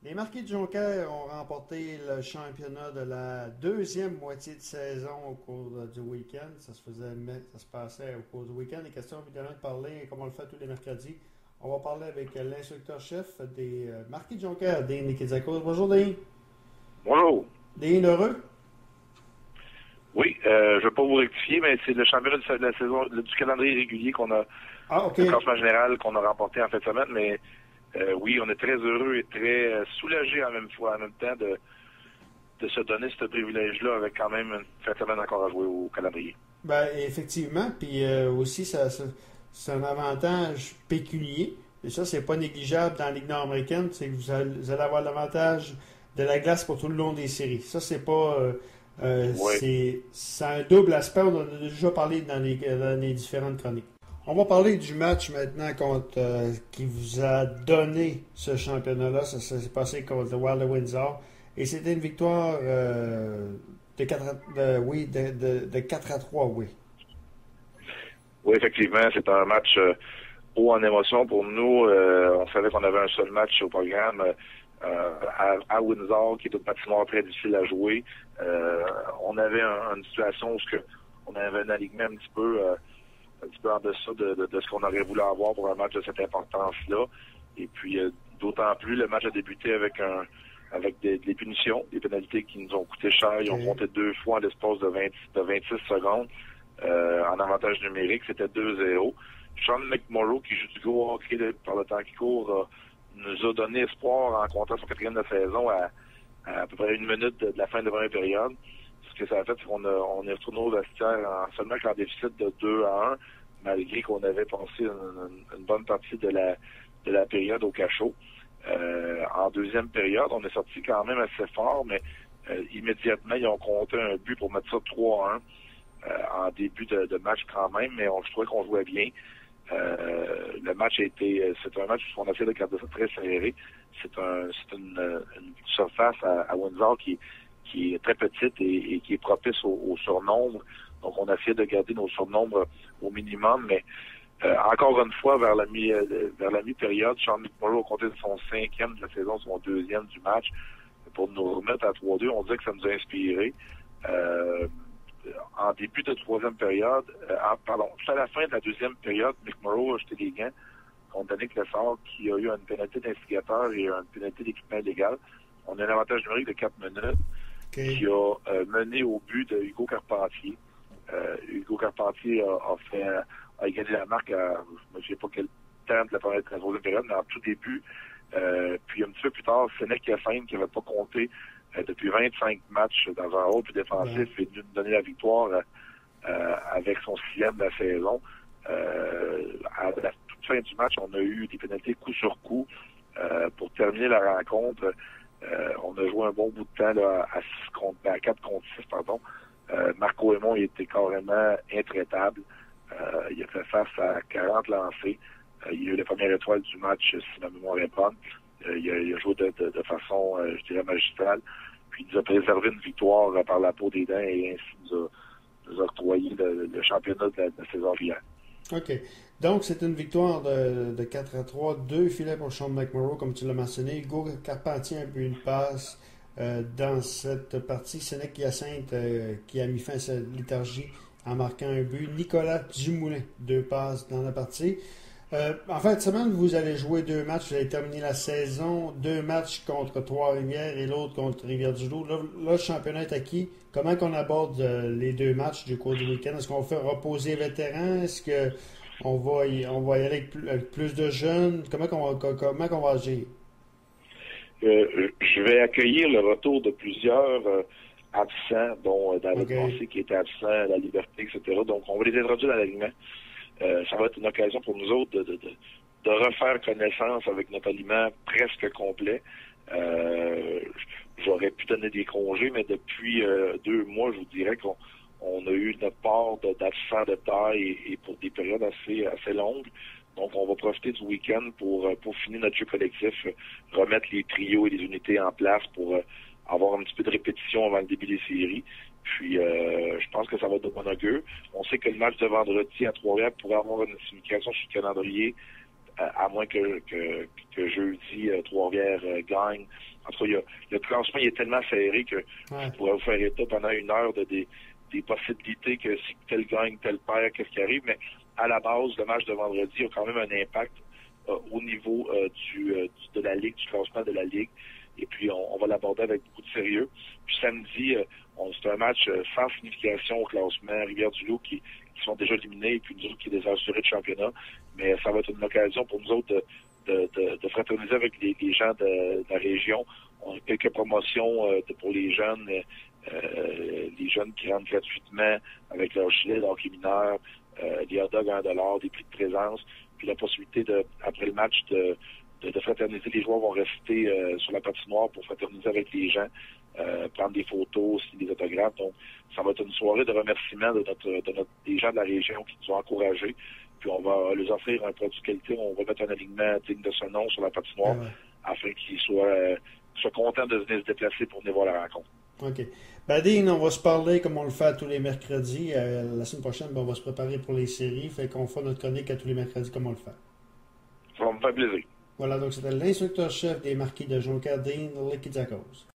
Les Marquis de Jonquière ont remporté le championnat de la deuxième moitié de saison au cours du week-end. Ça se passait au cours du week-end. Les questions évidemment de parler, comme on le fait tous les mercredis. On va parler avec l'instructeur-chef des Marquis de Jonquière, Dean Nikizakos. Bonjour Dean. Bonjour. Dean, heureux? Oui, je ne vais pas vous rectifier, mais c'est le championnat de la saison du calendrier régulier Ah, ok. le classement général qu'on a remporté en fin de semaine, mais oui, on est très heureux et très soulagés en même temps de se donner ce privilège-là avec quand même une fin de semaine encore à jouer au calendrier. Ben, effectivement. Puis aussi, c'est un avantage pécunier. Et ça, c'est pas négligeable dans la Ligue nord-américaine. C'est que vous allez avoir l'avantage de la glace pour tout le long des séries. Ça, c'est pas. Oui, C'est un double aspect. On en a déjà parlé dans les différentes chroniques. On va parler du match maintenant qui vous a donné ce championnat-là. Ça s'est passé contre le Wild de Windsor. Et c'était une victoire de 4 oui, de 4 à 3, oui. oui, effectivement, c'est un match haut en émotion pour nous. On savait qu'on avait un seul match au programme à Windsor, qui est une patinoire très difficile à jouer. On avait une situation où on avait un alignement un petit peu en deçà de ce qu'on aurait voulu avoir pour un match de cette importance-là. Et puis, d'autant plus, le match a débuté avec des punitions, des pénalités qui nous ont coûté cher. Ils ont Okay. compté 2 fois en l'espace de 26 secondes. En avantage numérique, c'était 2-0. Sean McMorrow, qui joue du go hockey par le temps qui court, nous a donné espoir en comptant son quatrième de saison à peu près 1 minute de la fin de la première période. Ce que ça a fait, c'est on est retourné au vestiaire seulement qu'en déficit de 2-1, malgré qu'on avait passé une bonne partie de la période au cachot. En deuxième période, on est sorti quand même assez fort, mais immédiatement, ils ont compté un but pour mettre ça 3-1 en début de match quand même, mais je trouvais qu'on jouait bien. Le match c'est un match où on essaie de garder ça très serré. C'est une surface à Windsor qui est très petite et qui est propice au surnombre. Donc, on a essayé de garder nos surnombres au minimum, mais encore une fois, vers la mi-période, Sean McMorrow a compté son 5e de la saison, son 2e du match, pour nous remettre à 3-2. On dirait que ça nous a inspiré. En début de troisième période, tout à la fin de la deuxième période, McMorrow a jeté les gants contre Danick Lessard, qui a eu une pénalité d'instigateur et une pénalité d'équipement illégal. On a un avantage numérique de 4 minutes Okay. qui a mené au but de Hugo Carpentier. Hugo Carpentier a gagné la marque je ne sais pas quel temps de la première et troisième période, mais en tout début. Puis un petit peu plus tard, Sénèque Hyacinthe, qui n'avait pas compté depuis 25 matchs dans un rôle plus défensif, est venu nous donner la victoire avec son 6e de la saison. À la toute fin du match, on a eu des pénalités coup sur coup pour terminer la rencontre. On a joué un bon bout de temps là, à 4 contre 6, pardon. Marco Aymon, il était carrément intraitable. Il a fait face à 40 lancés. Il a eu la première étoile du match, si ma mémoire est bonne. Il a joué de façon, je dirais, magistrale. Puis il nous a préservé une victoire par la peau des dents et ainsi nous a octroyé le championnat de la saison régulière. OK. Donc, c'est une victoire de 4 à 3. 2 filets pour Sean McMorrow, comme tu l'as mentionné. Hugo Carpentier a eu une passe dans cette partie. Sénèque Hyacinthe qui a mis fin à sa léthargie en marquant un but. Nicolas Dumoulin, 2 passes dans la partie. En fin de semaine, vous allez jouer 2 matchs. Vous allez terminer la saison. 2 matchs contre Trois-Rivières et l'autre contre Rivière-du-Loup. Là, le championnat est acquis. Comment qu'on aborde les 2 matchs du cours du week-end? Est-ce qu'on va faire reposer les vétérans? Est-ce qu'on va y aller avec plus de jeunes? Comment qu'on va agir? Je vais accueillir le retour de plusieurs absents, dont David Massé qui était absent à la Liberté, etc. Donc, on va les introduire dans l'alignement. Ça va être une occasion pour nous autres de refaire connaissance avec notre aliment presque complet. J'aurais pu donner des congés, mais depuis 2 mois, je vous dirais qu'on a eu notre part d'absents de taille et pour des périodes assez longues. Donc, on va profiter du week-end pour finir notre jeu collectif, remettre les trios et les unités en place pour avoir un petit peu de répétition avant le début des séries. Puis, je pense que ça va être de bon augure. On sait que le match de vendredi à Trois-Rivières pourrait avoir une signification sur le calendrier à moins que jeudi, Trois-Rivières gagne. En tout cas, le classement il est tellement serré que je pourrais vous faire état pendant une heure des possibilités que si tel gagne, tel perd, qu'est-ce qui arrive. Mais à la base, le match de vendredi a quand même un impact au niveau de la Ligue, du classement de la Ligue. Et puis, on va l'aborder avec beaucoup de sérieux. Puis samedi, c'est un match sans signification au classement. Rivière-du-Loup qui sont déjà éliminés, et puis nous autres qui les assurés de championnat. Mais ça va être une occasion pour nous autres de fraterniser avec les gens de la région. On a quelques promotions pour les jeunes qui rentrent gratuitement avec leur gilet d'hockey mineur, des hot dogs à $1, des prix de présence, puis la possibilité après le match de fraterniser. Les joueurs vont rester sur la patinoire pour fraterniser avec les gens, prendre des photos, signer des autographes. Donc, ça va être une soirée de remerciement des gens de la région qui nous ont encouragés. Puis on va leur offrir un produit de qualité. On va mettre un alignement digne de ce nom sur la patinoire afin qu'ils soient contents de venir se déplacer pour venir voir la rencontre. OK. Dean, on va se parler comme on le fait tous les mercredis. La semaine prochaine, on va se préparer pour les séries. Fait qu'on fera notre chronique à tous les mercredis comme on le fait. Ça va me faire plaisir. Voilà, donc c'était l'instructeur-chef des Marquis de Jonquière, Dean Liquidiakos.